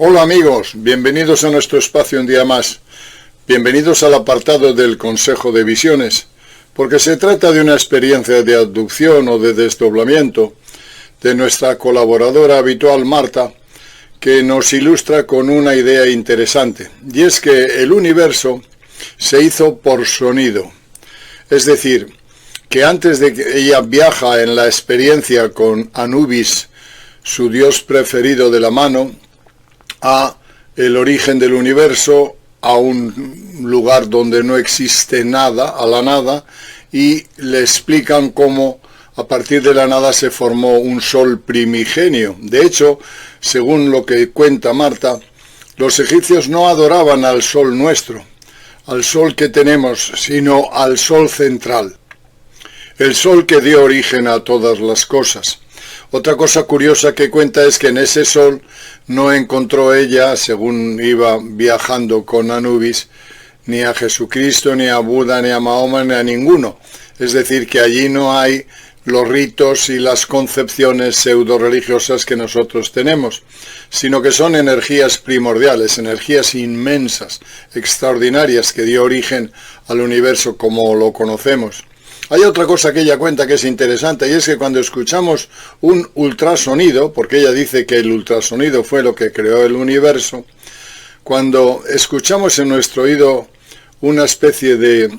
Hola amigos, bienvenidos a nuestro espacio un día más. Bienvenidos al apartado del Consejo de Visiones, porque se trata de una experiencia de abducción o de desdoblamiento de nuestra colaboradora habitual Marta, que nos ilustra con una idea interesante, y es que el universo se hizo por sonido. Es decir, que antes de que ella viaja en la experiencia con Anubis, su dios preferido de la mano, a el origen del universo, a un lugar donde no existe nada, a la nada, y le explican cómo a partir de la nada se formó un sol primigenio. De hecho, según lo que cuenta Marta, los egipcios no adoraban al sol nuestro, al sol que tenemos, sino al sol central, el sol que dio origen a todas las cosas. Otra cosa curiosa que cuenta es que en ese sol no encontró ella, según iba viajando con Anubis, ni a Jesucristo, ni a Buda, ni a Mahoma, ni a ninguno. Es decir, que allí no hay los ritos y las concepciones pseudo-religiosas que nosotros tenemos, sino que son energías primordiales, energías inmensas, extraordinarias, que dio origen al universo como lo conocemos. Hay otra cosa que ella cuenta que es interesante, y es que cuando escuchamos un ultrasonido, porque ella dice que el ultrasonido fue lo que creó el universo, cuando escuchamos en nuestro oído una especie de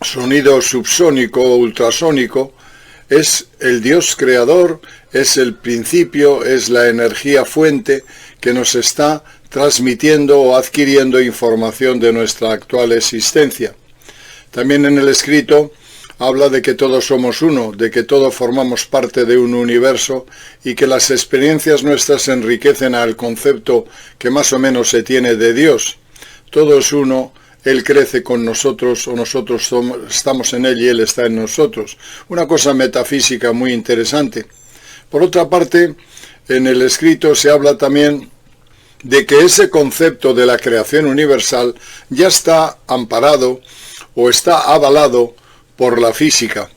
sonido subsónico o ultrasónico, es el Dios creador, es el principio, es la energía fuente que nos está transmitiendo o adquiriendo información de nuestra actual existencia. También en el escrito habla de que todos somos uno, de que todos formamos parte de un universo y que las experiencias nuestras enriquecen al concepto que más o menos se tiene de Dios. Todo es uno, Él crece con nosotros o nosotros estamos en Él y Él está en nosotros. Una cosa metafísica muy interesante. Por otra parte, en el escrito se habla también de que ese concepto de la creación universal ya está amparado o está avalado por la física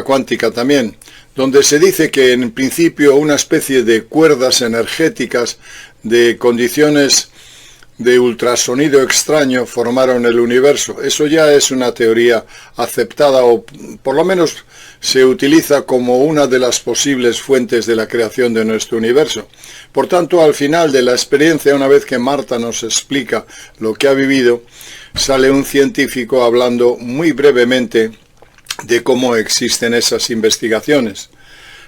cuántica también, donde se dice que en principio una especie de cuerdas energéticas de condiciones de ultrasonido extraño formaron el universo. Eso ya es una teoría aceptada, o por lo menos se utiliza como una de las posibles fuentes de la creación de nuestro universo. Por tanto, al final de la experiencia, una vez que Marta nos explica lo que ha vivido, sale un científico hablando muy brevemente de cómo existen esas investigaciones.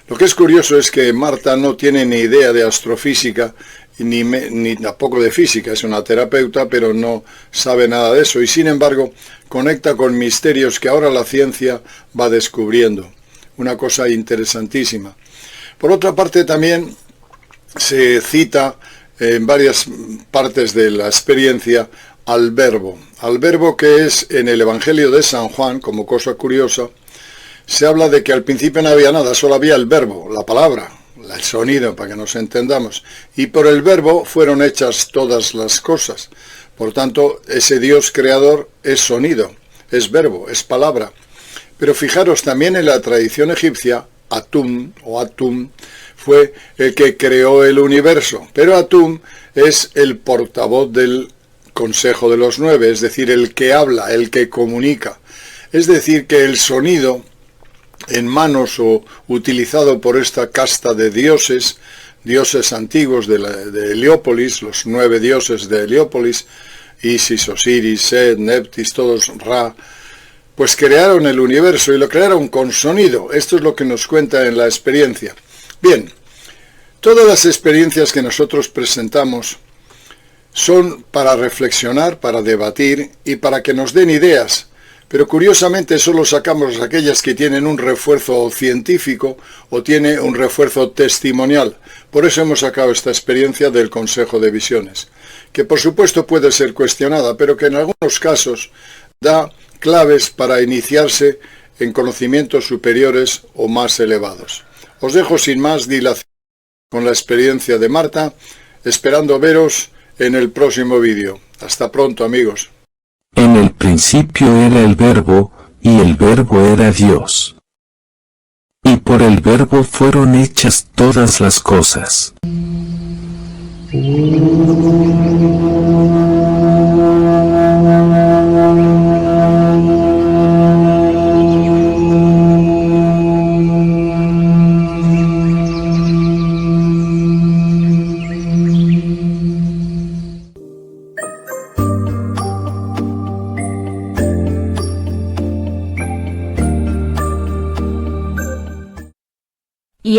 Lo que es curioso es que Marta no tiene ni idea de astrofísica, ni tampoco de física, es una terapeuta, pero no sabe nada de eso, y sin embargo conecta con misterios que ahora la ciencia va descubriendo. Una cosa interesantísima. Por otra parte, también se cita en varias partes de la experiencia al verbo que es en el Evangelio de San Juan, como cosa curiosa, se habla de que al principio no había nada, solo había el verbo, la palabra, el sonido, para que nos entendamos, y por el verbo fueron hechas todas las cosas. Por tanto, ese Dios creador es sonido, es verbo, es palabra. Pero fijaros, también en la tradición egipcia, Atum fue el que creó el universo, pero Atum es el portavoz del Consejo de los Nueve, es decir, el que habla, el que comunica. Es decir, que el sonido en manos o utilizado por esta casta de dioses antiguos de Heliópolis, los 9 dioses de Heliópolis, Isis, Osiris, Set, Neptis, todos Ra, pues crearon el universo y lo crearon con sonido. Esto es lo que nos cuenta en la experiencia. Bien, todas las experiencias que nosotros presentamos son para reflexionar, para debatir y para que nos den ideas, pero curiosamente solo sacamos aquellas que tienen un refuerzo científico o tiene un refuerzo testimonial. Por eso hemos sacado esta experiencia del Consejo de Visiones, que por supuesto puede ser cuestionada, pero que en algunos casos da claves para iniciarse en conocimientos superiores o más elevados. Os dejo sin más dilación con la experiencia de Marta, esperando veros en el próximo vídeo. Hasta pronto, amigos. En el principio era el Verbo, y el Verbo era Dios. Y por el Verbo fueron hechas todas las cosas. Y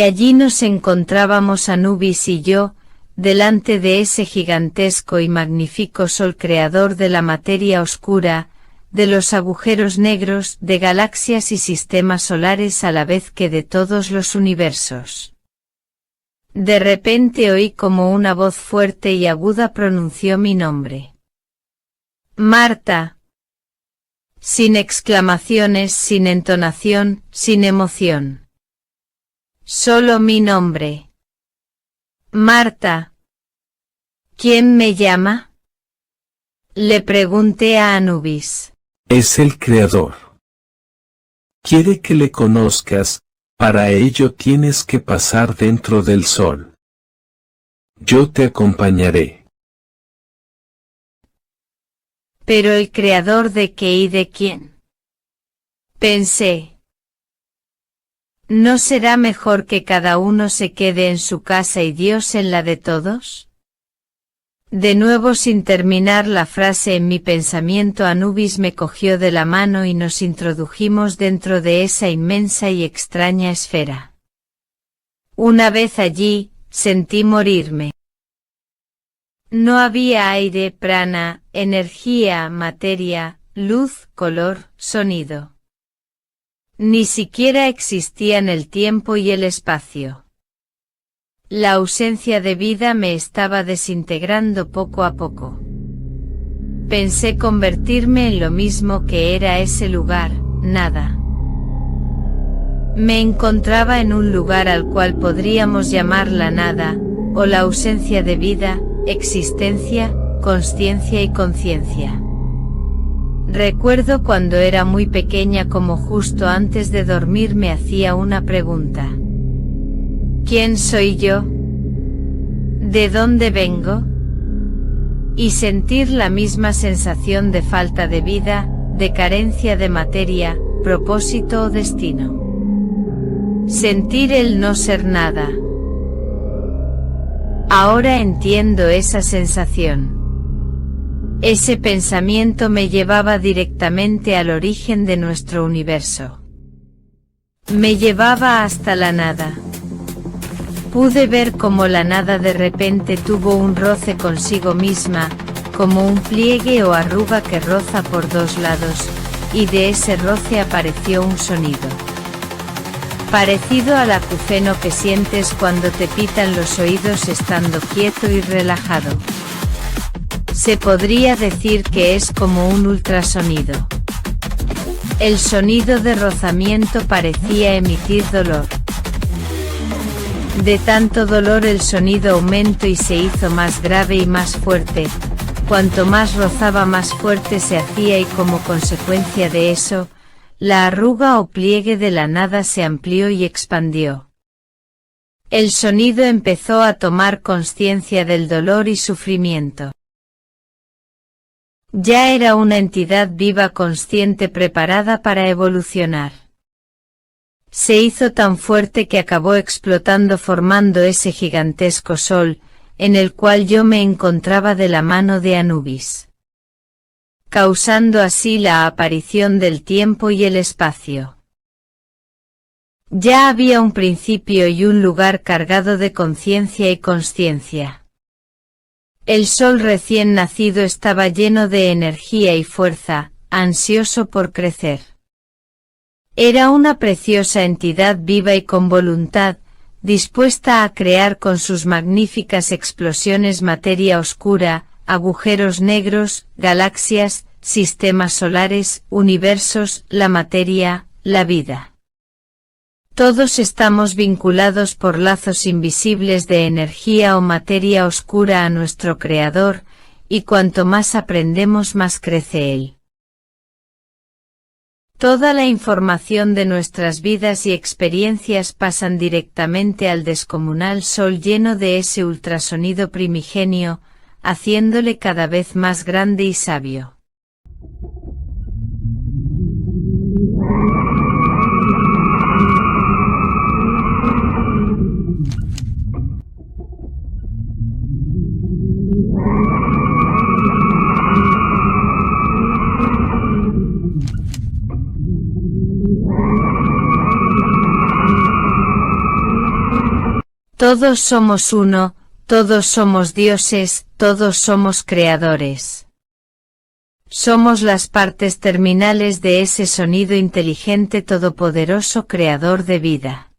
allí nos encontrábamos Anubis y yo, delante de ese gigantesco y magnífico sol creador de la materia oscura, de los agujeros negros, de galaxias y sistemas solares a la vez que de todos los universos. De repente oí como una voz fuerte y aguda pronunció mi nombre. Marta. Sin exclamaciones, sin entonación, sin emoción. Solo mi nombre. Marta. ¿Quién me llama? Le pregunté a Anubis. Es el Creador. Quiere que le conozcas, para ello tienes que pasar dentro del sol. Yo te acompañaré. ¿Pero el Creador de qué y de quién? Pensé. ¿No será mejor que cada uno se quede en su casa y Dios en la de todos? De nuevo sin terminar la frase en mi pensamiento Anubis me cogió de la mano y nos introdujimos dentro de esa inmensa y extraña esfera. Una vez allí, sentí morirme. No había aire, prana, energía, materia, luz, color, sonido. Ni siquiera existían el tiempo y el espacio. La ausencia de vida me estaba desintegrando poco a poco. Pensé convertirme en lo mismo que era ese lugar, nada. Me encontraba en un lugar al cual podríamos llamar la nada, o la ausencia de vida, existencia, consciencia y conciencia. Recuerdo cuando era muy pequeña como justo antes de dormir me hacía una pregunta. ¿Quién soy yo? ¿De dónde vengo? Y sentir la misma sensación de falta de vida, de carencia de materia, propósito o destino. Sentir el no ser nada. Ahora entiendo esa sensación. Ese pensamiento me llevaba directamente al origen de nuestro universo. Me llevaba hasta la nada. Pude ver cómo la nada de repente tuvo un roce consigo misma, como un pliegue o arruga que roza por dos lados, y de ese roce apareció un sonido. Parecido al acufeno que sientes cuando te pitan los oídos estando quieto y relajado. Se podría decir que es como un ultrasonido. El sonido de rozamiento parecía emitir dolor. De tanto dolor el sonido aumentó y se hizo más grave y más fuerte. Cuanto más rozaba más fuerte se hacía y como consecuencia de eso, la arruga o pliegue de la nada se amplió y expandió. El sonido empezó a tomar conciencia del dolor y sufrimiento. Ya era una entidad viva consciente preparada para evolucionar. Se hizo tan fuerte que acabó explotando formando ese gigantesco sol, en el cual yo me encontraba de la mano de Anubis. Causando así la aparición del tiempo y el espacio. Ya había un principio y un lugar cargado de conciencia y consciencia. El sol recién nacido estaba lleno de energía y fuerza, ansioso por crecer. Era una preciosa entidad viva y con voluntad, dispuesta a crear con sus magníficas explosiones materia oscura, agujeros negros, galaxias, sistemas solares, universos, la materia, la vida. Todos estamos vinculados por lazos invisibles de energía o materia oscura a nuestro Creador, y cuanto más aprendemos más crece Él. Toda la información de nuestras vidas y experiencias pasan directamente al descomunal sol lleno de ese ultrasonido primigenio, haciéndole cada vez más grande y sabio. Todos somos uno, todos somos dioses, todos somos creadores. Somos las partes terminales de ese sonido inteligente todopoderoso creador de vida.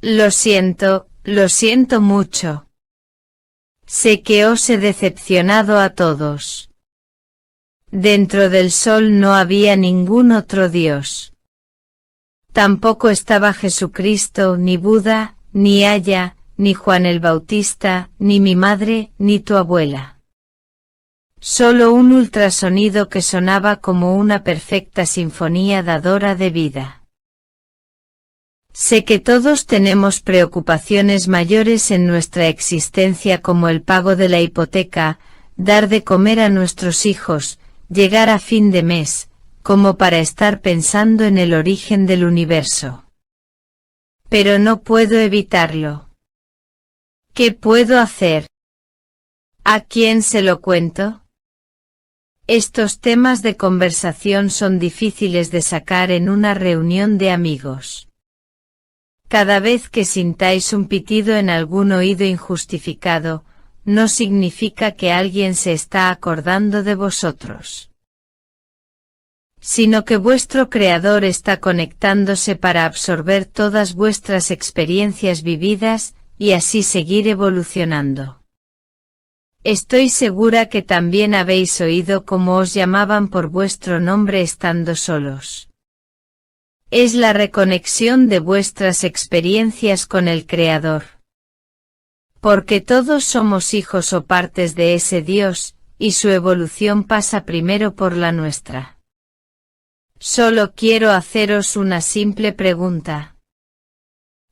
Lo siento mucho. Sé que os he decepcionado a todos. Dentro del sol no había ningún otro Dios. Tampoco estaba Jesucristo, ni Buda, ni Aya, ni Juan el Bautista, ni mi madre, ni tu abuela. Solo un ultrasonido que sonaba como una perfecta sinfonía dadora de vida. Sé que todos tenemos preocupaciones mayores en nuestra existencia como el pago de la hipoteca, dar de comer a nuestros hijos, llegar a fin de mes, como para estar pensando en el origen del universo. Pero no puedo evitarlo. ¿Qué puedo hacer? ¿A quién se lo cuento? Estos temas de conversación son difíciles de sacar en una reunión de amigos. Cada vez que sintáis un pitido en algún oído injustificado, no significa que alguien se está acordando de vosotros, sino que vuestro Creador está conectándose para absorber todas vuestras experiencias vividas, y así seguir evolucionando. Estoy segura que también habéis oído cómo os llamaban por vuestro nombre estando solos. Es la reconexión de vuestras experiencias con el Creador. Porque todos somos hijos o partes de ese Dios, y su evolución pasa primero por la nuestra. Solo quiero haceros una simple pregunta.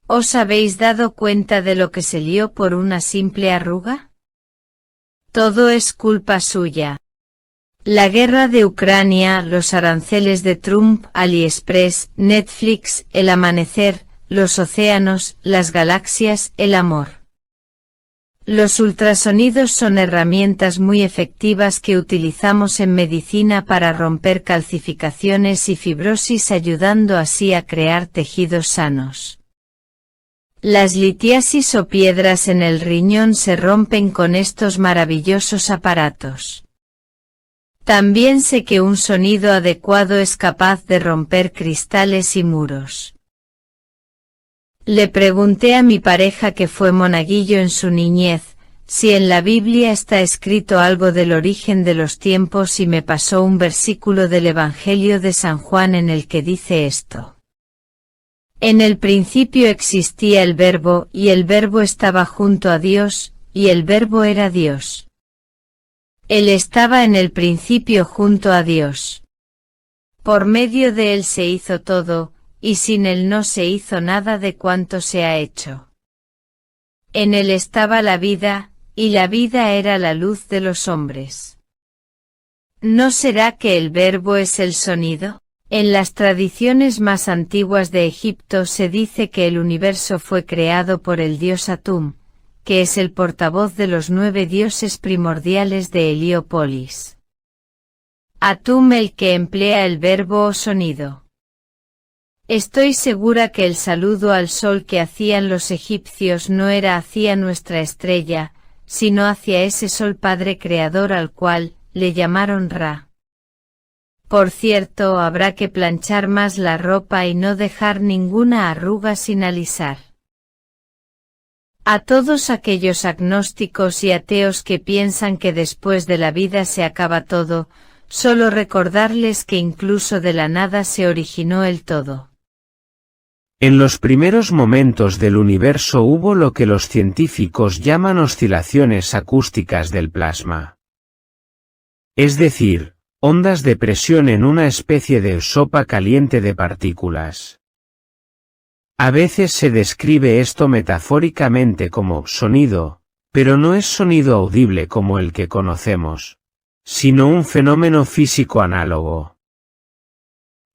¿Os habéis dado cuenta de lo que se lió por una simple arruga? Todo es culpa suya. La guerra de Ucrania, los aranceles de Trump, AliExpress, Netflix, el amanecer, los océanos, las galaxias, el amor. Los ultrasonidos son herramientas muy efectivas que utilizamos en medicina para romper calcificaciones y fibrosis, ayudando así a crear tejidos sanos. Las litiasis o piedras en el riñón se rompen con estos maravillosos aparatos. También sé que un sonido adecuado es capaz de romper cristales y muros. Le pregunté a mi pareja, que fue monaguillo en su niñez, si en la Biblia está escrito algo del origen de los tiempos, y me pasó un versículo del Evangelio de San Juan en el que dice esto. En el principio existía el Verbo, y el Verbo estaba junto a Dios, y el Verbo era Dios. Él estaba en el principio junto a Dios. Por medio de él se hizo todo, y sin él no se hizo nada de cuanto se ha hecho. En él estaba la vida, y la vida era la luz de los hombres. ¿No será que el Verbo es el sonido? En las tradiciones más antiguas de Egipto se dice que el universo fue creado por el dios Atum, que es el portavoz de los 9 dioses primordiales de Heliópolis. Atum, el que emplea el verbo o sonido. Estoy segura que el saludo al sol que hacían los egipcios no era hacia nuestra estrella, sino hacia ese sol Padre Creador al cual le llamaron Ra. Por cierto, habrá que planchar más la ropa y no dejar ninguna arruga sin alisar. A todos aquellos agnósticos y ateos que piensan que después de la vida se acaba todo, solo recordarles que incluso de la nada se originó el todo. En los primeros momentos del universo hubo lo que los científicos llaman oscilaciones acústicas del plasma. Es decir, ondas de presión en una especie de sopa caliente de partículas. A veces se describe esto metafóricamente como sonido, pero no es sonido audible como el que conocemos, sino un fenómeno físico análogo.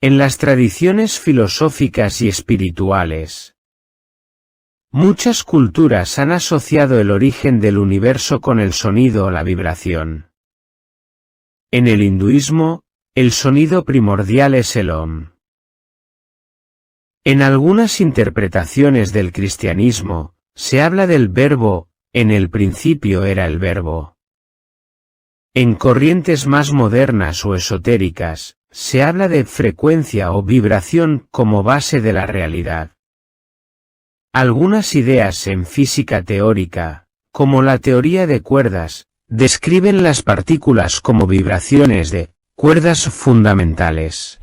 En las tradiciones filosóficas y espirituales, muchas culturas han asociado el origen del universo con el sonido o la vibración. En el hinduismo, el sonido primordial es el Om. En algunas interpretaciones del cristianismo, se habla del verbo, en el principio era el verbo. En corrientes más modernas o esotéricas, se habla de frecuencia o vibración como base de la realidad. Algunas ideas en física teórica, como la teoría de cuerdas, describen las partículas como vibraciones de cuerdas fundamentales.